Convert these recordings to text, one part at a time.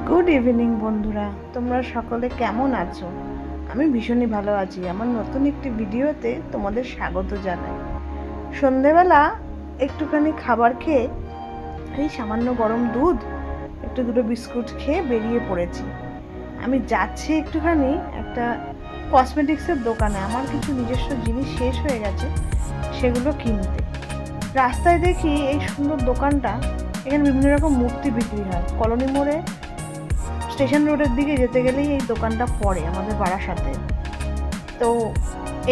Good evening বন্ধুরা, তোমরা সকলে কেমন আছো? আমি ভীষণই ভালো আছি। আমার নতুন একটি ভিডিওতে তোমাদের স্বাগত জানাই। সন্ধেবেলা একটুখানি খাবার খেয়ে এই সামান্য গরম দুধ দুটো বিস্কুট খেয়ে বেরিয়ে পড়েছি। আমি যাচ্ছি একটুখানি একটা কসমেটিক্সের দোকানে। আমার কিছু নিজস্ব জিনিস শেষ হয়ে গেছে, সেগুলো কিনতে। রাস্তায় দেখি এই সুন্দর দোকানটা, এখানে বিভিন্ন রকম মূর্তি বিক্রি হয়। কলোনি মোড়ে স্টেশন রোডের দিকে যেতে গেলেই এই দোকানটা পড়ে আমাদের বারাসাতে। তো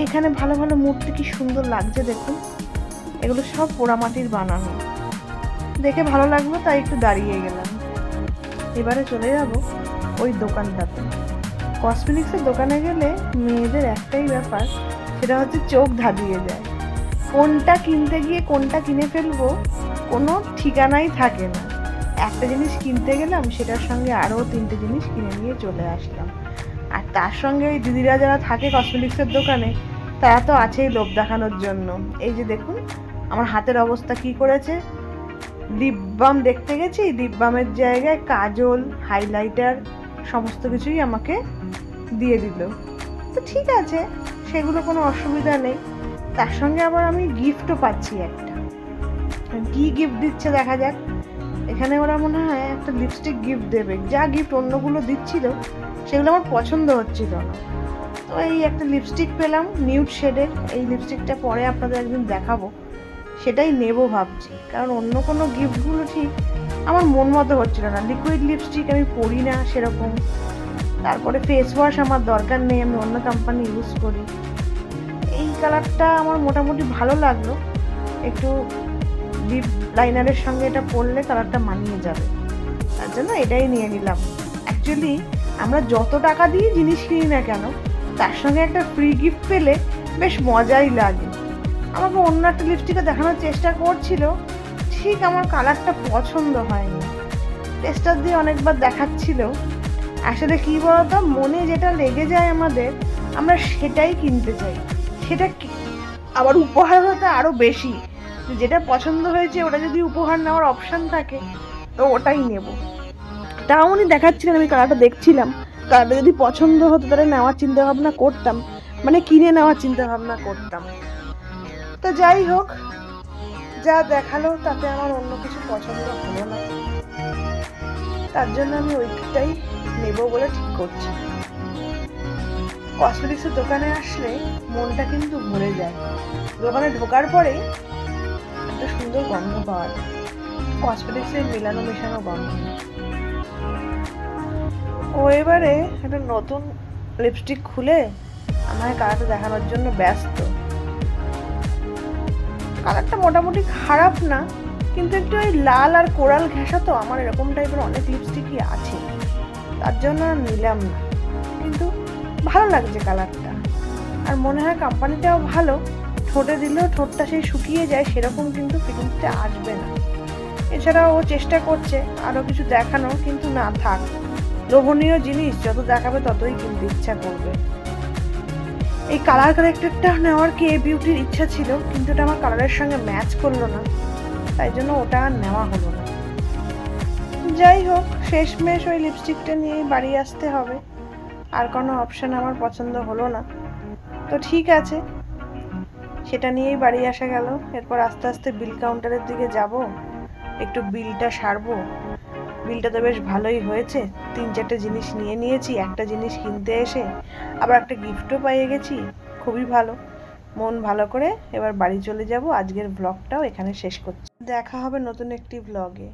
এইখানে ভালো ভালো মূর্তি কি সুন্দর লাগছে দেখুন। এগুলো সব পোড়ামাটির বানানো, দেখে ভালো লাগলো, তাই একটু দাঁড়িয়ে গেলাম। এবারে চলে যাব ওই দোকানটাতে। কসমেটিক্সের দোকানে গেলে মেয়েদের একটাই ব্যাপার, সেটা হচ্ছে চোখ ধাঁধিয়ে যায়। কোনটা কিনতে গিয়ে কোনটা কিনে ফেলবো কোনো ঠিকানাই থাকে না। একটা জিনিস কিনতে গেলাম, সেটার সঙ্গে আরও 3টে জিনিস কিনে নিয়ে চলে আসলাম। আর তার সঙ্গে ওই দিদিরা যারা থাকে কসমেটিক্সের দোকানে, তারা তো আছেই লোভ দেখানোর জন্য। এই যে দেখুন আমার হাতের অবস্থা কি করেছে। লিপ বাম দেখতে গেছি, লিপ বামের জায়গায় কাজল, হাইলাইটার সমস্ত কিছুই আমাকে দিয়ে দিল। তো ঠিক আছে, সেগুলো কোনো অসুবিধা নেই। তার সঙ্গে আবার আমি গিফটও পাচ্ছি একটা। কি গিফট দিচ্ছে দেখা যাক। এখানে ওরা মনে হয় একটা লিপস্টিক গিফট দেবে। যা গিফট অন্যগুলো দিচ্ছিল সেগুলো আমার পছন্দ হচ্ছিল না। তো এই একটা লিপস্টিক পেলাম নিউড শেডের। এই লিপস্টিকটা পরে আপনাদের একদিন দেখাবো, সেটাই নেব ভাবছি। কারণ অন্য কোনো গিফটগুলো ঠিক আমার মন মতো হচ্ছিল না। লিকুইড লিপস্টিক আমি পরি না সেরকম। তারপরে ফেস ওয়াশ আমার দরকার নেই, আমি অন্য কোম্পানি ইউজ করি। এই কালারটা আমার মোটামুটি ভালো লাগলো। একটু লিপ লাইনারের সঙ্গে এটা পরলে কালারটা মানিয়ে যাবে, তার জন্য এটাই নিয়ে নিলাম। অ্যাকচুয়ালি আমরা যত টাকা দিয়ে জিনিস কিনি না কেন, তার সঙ্গে একটা ফ্রি গিফট পেলে বেশ মজাই লাগে। আমাকে অন্য একটা লিপস্টিকে দেখানোর চেষ্টা করছিল, ঠিক আমার কালারটা পছন্দ হয়নি। টেস্টার দিয়ে অনেকবার দেখাচ্ছিল। আসলে কী বলতো, মনে যেটা লেগে যায় আমাদের, আমরা সেটাই কিনতে চাই। সেটা আবার উপহার হতে আরও বেশি। যেটা পছন্দ হয়েছে ওটা যদি উপহার নেওয়ার অপশান থাকে তো ওটাই নেব। তাও উনি দেখাচ্ছিলেন, আমি কালারটা দেখছিলাম। কালারটা যদি পছন্দ হতো তাহলে নেওয়ার চিন্তা ভাবনা করতাম, মানে কিনে নেওয়ার চিন্তা ভাবনা করতাম। তো যাই হোক, যা দেখালো তাতে আমার অন্য কিছু পছন্দ হলো না, তার জন্য আমি ওইটাই নেব বলে ঠিক করছি। কসমেটিক্সের দোকানে আসলে মনটা কিন্তু ভরে যায়। দোকানে ঢোকার পরে একটা সুন্দর গন্ধ পাওয়া যায়, কসমেটিক্সের মেশানো গন্ধ। ও এবারে একটা নতুন লিপস্টিক খুলে আমায় কালারটা দেখানোর জন্য ব্যস্ত। কালারটা মোটামুটি খারাপ না, কিন্তু একটু ওই লাল আর কোরাল ঘেঁষা, তো আমার এরকম টাইপের অনেক লিপস্টিকই আছে, তার জন্য আর নিলাম না। কিন্তু ভালো লাগছে কালারটা, আর মনে হয় কোম্পানিটাও ভালো। ঠোঁটে দিলেও ঠোঁটটা সেই শুকিয়ে যায় সেরকম কিন্তু ফিলিংসটা আসবে না। এছাড়াও ও চেষ্টা করছে আরও কিছু দেখানো, কিন্তু না থাক, লোভনীয় জিনিস যত দেখাবে ততই কিনতে ইচ্ছা করবে। এই কালার কারেক্টরটা নেওয়ার কে বিউটির ইচ্ছা ছিল, কিন্তু এটা আমার কালারের সঙ্গে ম্যাচ করলো না, তাই জন্য ওটা আর নেওয়া হলো না। যাই হোক, শেষমেশ ওই লিপস্টিকটা নিয়েই বাড়ি আসতে হবে। আর কোনো অপশান আমার পছন্দ হলো না, তো ঠিক আছে, সেটা নিয়েই বাড়ি আসা গেল। এরপর আস্তে আস্তে বিল কাউন্টারের দিকে যাব, একটু বিলটা সারবো। বিলটা তো বেশ ভালোই হয়েছে, 3-4টে জিনিস নিয়ে নিয়েছি। একটা জিনিস কিনতে এসে আবার একটা গিফটও পেয়ে গেছি, খুবই ভালো। মন ভালো করে এবার বাড়ি চলে যাব। আজকের ব্লগটাও এখানে শেষ করছি। দেখা হবে নতুন একটি ব্লগে।